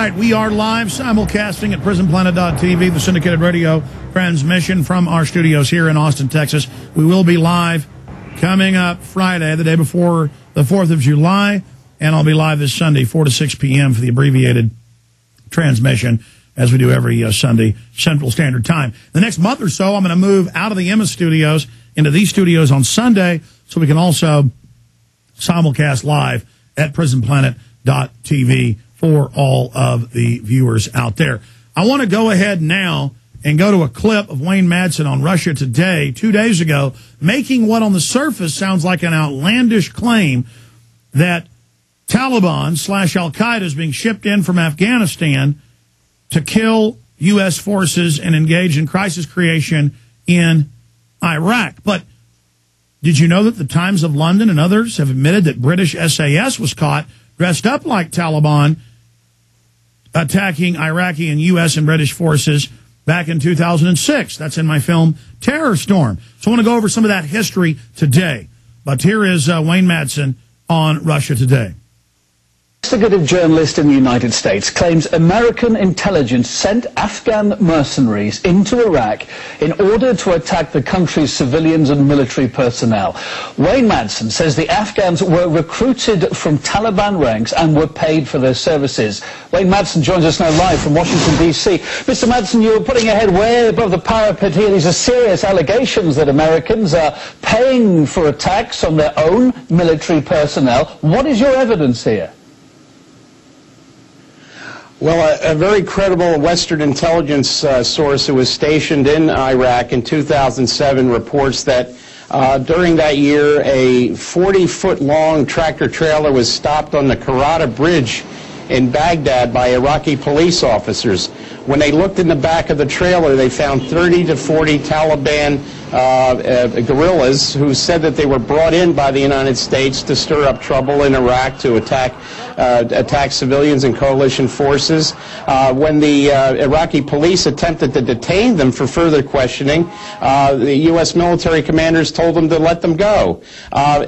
right, we are live simulcasting at PrisonPlanet.tv, the syndicated radio transmission from our studios here in Austin, Texas. We will be live coming up Friday, the day before the 4th of July, and I'll be live this Sunday, 4 to 6 p.m. for the abbreviated transmission, as we do every Sunday, Central Standard Time. The next month or so, I'm going to move out of the Emma studios into these studios on Sunday, so we can also simulcast live at PrisonPlanet.tv for all of the viewers out there. I want to go ahead now and go to a clip of Wayne Madsen on Russia Today 2 days ago, making what on the surface sounds like an outlandish claim that Taliban/Al-Qaeda is being shipped in from Afghanistan to kill U.S. forces and engage in crisis creation in Iraq. But did you know that the Times of London and others have admitted that British SAS was caught dressed up like Taliban attacking Iraqi and U.S. and British forces back in 2006? That's in my film Terror Storm. So I want to go over some of that history today. But here is Wayne Madsen on Russia Today. Investigative journalist in the United States claims American intelligence sent Afghan mercenaries into Iraq in order to attack the country's civilians and military personnel. Wayne Madsen says the Afghans were recruited from Taliban ranks and were paid for their services. Wayne Madsen joins us now live from Washington, D.C. Mr. Madsen, you're putting your head way above the parapet here. These are serious allegations that Americans are paying for attacks on their own military personnel. What is your evidence here? Well, a very credible Western intelligence source who was stationed in Iraq in 2007 reports that during that year, a 40-foot-long tractor-trailer was stopped on the Karada Bridge in Baghdad by Iraqi police officers. When they looked in the back of the trailer, they found 30 to 40 Taliban guerrillas who said that they were brought in by the United States to stir up trouble in Iraq, to attack civilians and coalition forces. When the Iraqi police attempted to detain them for further questioning, the U.S. military commanders told them to let them go.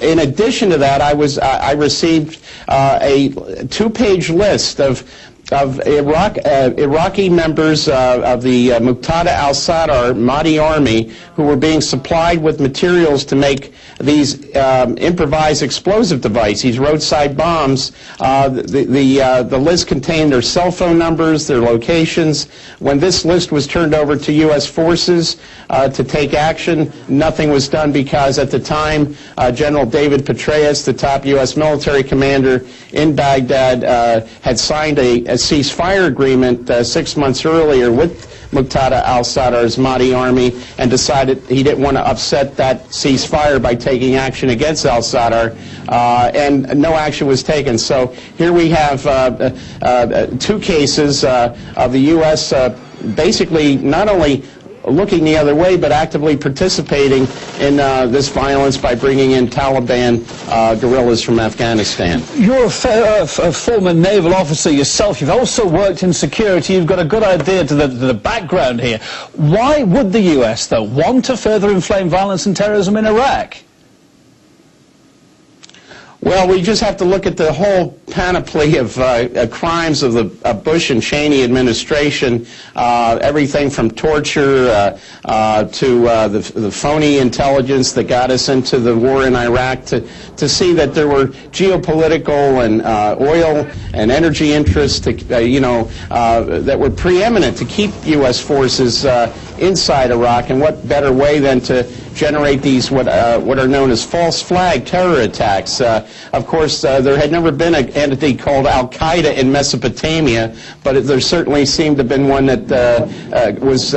In addition to that, I received a 2-page list of Iraqi members of the Muqtada al-Sadr Mahdi army who were being supplied with materials to make these improvised explosive devices, these roadside bombs. The list contained their cell phone numbers, their locations. When this list was turned over to U.S. forces to take action, nothing was done because at the time General David Petraeus, the top U.S. military commander in Baghdad, had signed a ceasefire agreement 6 months earlier with Muqtada al-Sadr's Mahdi army and decided he didn't want to upset that ceasefire by taking action against al-Sadr, and no action was taken. So here we have 2 cases of the U.S. Basically not only looking the other way, but actively participating in this violence by bringing in Taliban guerrillas from Afghanistan. You're a former naval officer yourself. You've also worked in security. You've got a good idea to the background here. Why would the U.S., though, want to further inflame violence and terrorism in Iraq? Well, we just have to look at the whole panoply of crimes of the Bush and Cheney administration, everything from torture to the phony intelligence that got us into the war in Iraq, to see that there were geopolitical and oil and energy interests that were preeminent to keep U.S. forces inside Iraq. And what better way than to generate these what are known as false flag terror attacks. Of course, there had never been an entity called Al-Qaeda in Mesopotamia, but there certainly seemed to have been one that was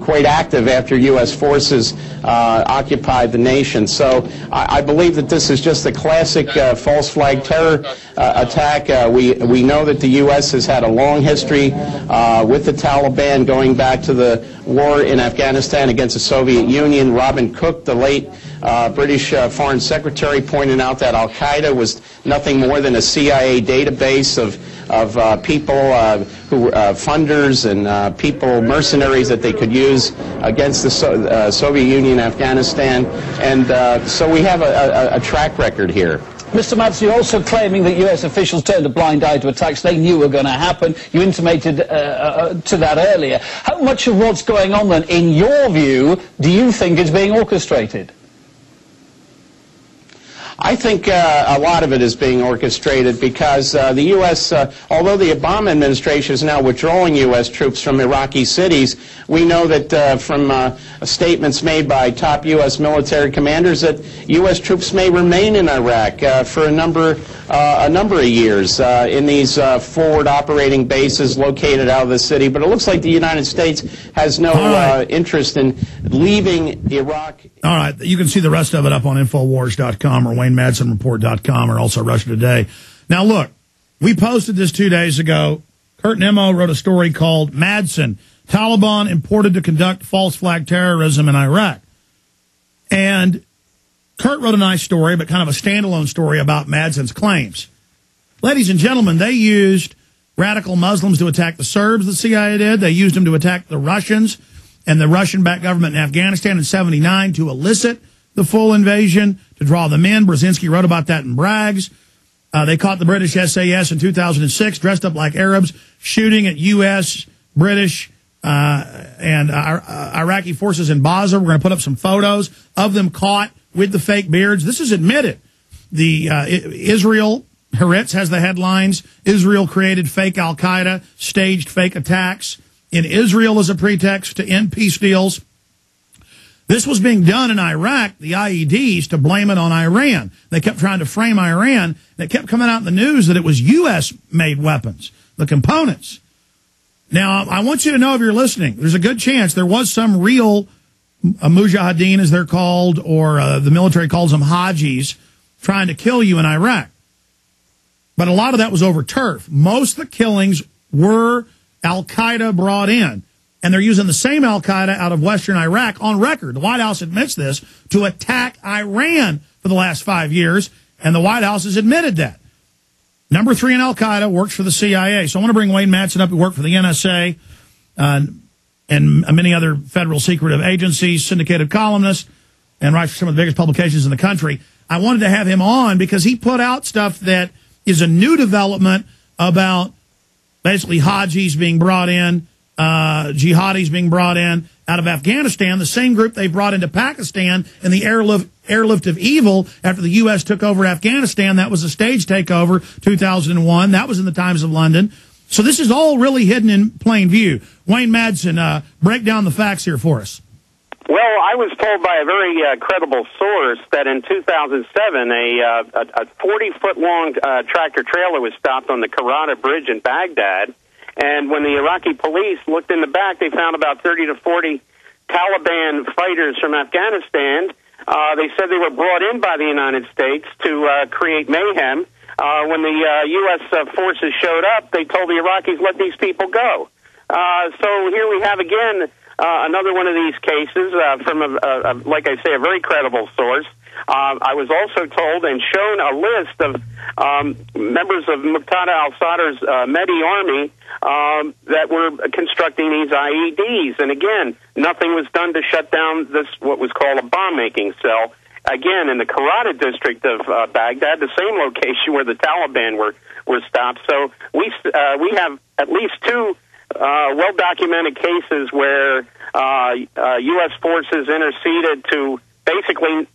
quite active after U.S. forces occupied the nation. So I believe that this is just a classic false flag terror attack. We know that the U.S. has had a long history with the Taliban, going back to the war in Afghanistan against the Soviet Union. Robin Cook, the late British Foreign Secretary, pointed out that Al-Qaeda was nothing more than a CIA database of people who funders and people, mercenaries that they could use against the Soviet Union, Afghanistan. And so we have a track record here. Mr. Madsen, you're also claiming that U.S. officials turned a blind eye to attacks they knew were going to happen. You intimated to that earlier. How much of what's going on, then, in your view, do you think is being orchestrated? I think a lot of it is being orchestrated because the U.S., although the Obama administration is now withdrawing U.S. troops from Iraqi cities, we know that from statements made by top U.S. military commanders that U.S. troops may remain in Iraq for a number of years in these forward operating bases located out of the city. But it looks like the United States has no interest in leaving Iraq. All right. You can see the rest of it up on Infowars.com or WayneMadsenReport.com or also Russia Today. Now, look, we posted this 2 days ago. Kurt Nimmo wrote a story called Madsen, Taliban imported to conduct false flag terrorism in Iraq. And Kurt wrote a nice story, but kind of a standalone story about Madsen's claims. Ladies and gentlemen, they used radical Muslims to attack the Serbs, the CIA did. They used them to attack the Russians and the Russian-backed government in Afghanistan in '79 to elicit the full invasion, to draw them in. Brzezinski wrote about that in Bragg's. They caught the British SAS in 2006, dressed up like Arabs, shooting at U.S., British, and Iraqi forces in Basra. We're going to put up some photos of them caught with the fake beards. This is admitted. The Israel, Haaretz has the headlines, Israel created fake al-Qaeda, staged fake attacks in Israel as a pretext to end peace deals. This was being done in Iraq, the IEDs, to blame it on Iran. They kept trying to frame Iran. And it kept coming out in the news that it was U.S.-made weapons, the components. Now, I want you to know, if you're listening, there's a good chance there was some real mujahideen, as they're called, or the military calls them Hajis, trying to kill you in Iraq. But a lot of that was over turf. Most of the killings were al-Qaeda brought in. And they're using the same al-Qaeda out of western Iraq on record. The White House admits this, to attack Iran for the last 5 years. And the White House has admitted that. Number 3 in al-Qaeda works for the CIA. So I want to bring Wayne Madsen up, who worked for the NSA and many other federal secretive agencies, syndicated columnist, and writes for some of the biggest publications in the country. I wanted to have him on because he put out stuff that is a new development about basically Hajis being brought in, jihadis being brought in out of Afghanistan, the same group they brought into Pakistan in the airlift of evil after the U.S. took over Afghanistan. That was a stage takeover, 2001. That was in the Times of London. So this is all really hidden in plain view. Wayne Madsen, break down the facts here for us. Well, I was told by a very credible source that in 2007, a 40-foot-long tractor trailer was stopped on the Karada Bridge in Baghdad, and when the Iraqi police looked in the back, they found about 30 to 40 Taliban fighters from Afghanistan. They said they were brought in by the United States to create mayhem. When the U.S. forces showed up, they told the Iraqis, let these people go. So here we have again another one of these cases from, like I say, a very credible source. I was also told and shown a list of members of Muqtada al-Sadr's Mehdi army that were constructing these IEDs. And again, nothing was done to shut down this, what was called a bomb-making cell. Again, in the Karada district of Baghdad, the same location where the Taliban were stopped. So we have at least 2 well-documented cases where U.S. forces interceded to basically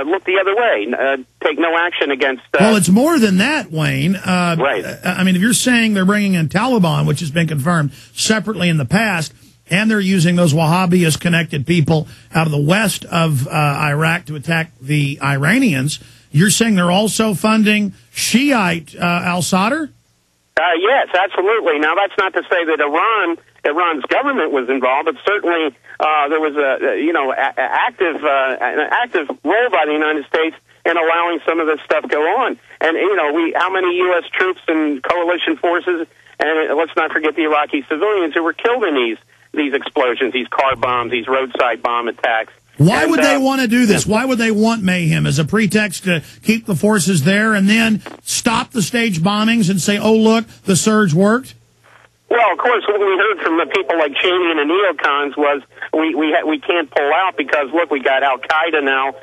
look the other way, take no action against... well, it's more than that, Wayne. Right. I mean, if you're saying they're bringing in Taliban, which has been confirmed separately in the past, and they're using those Wahhabist-connected people out of the west of Iraq to attack the Iranians, you're saying they're also funding Shiite al-Sadr? Yes, absolutely. Now, that's not to say that Iran's government was involved, but certainly there was an active role by the United States in allowing some of this stuff go on. And how many U.S. troops and coalition forces, and let's not forget the Iraqi civilians who were killed in these explosions, these car bombs, these roadside bomb attacks. Why would they want to do this? Why would they want mayhem as a pretext to keep the forces there and then stop the staged bombings and say, oh, look, the surge worked? Well, of course, what we heard from the people like Cheney and the neocons was we can't pull out because, look, we got Al-Qaeda now,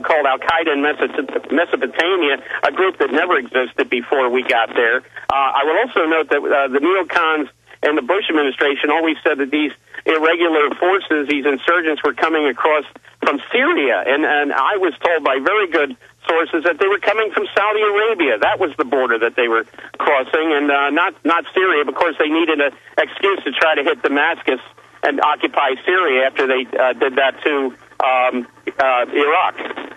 called Al-Qaeda in Mesopotamia, a group that never existed before we got there. I will also note that the neocons and the Bush administration always said that these irregular forces, these insurgents, were coming across from Syria, and I was told by very good sources that they were coming from Saudi Arabia. That was the border that they were crossing, and not Syria. Of course, they needed an excuse to try to hit Damascus and occupy Syria after they did that to Iraq.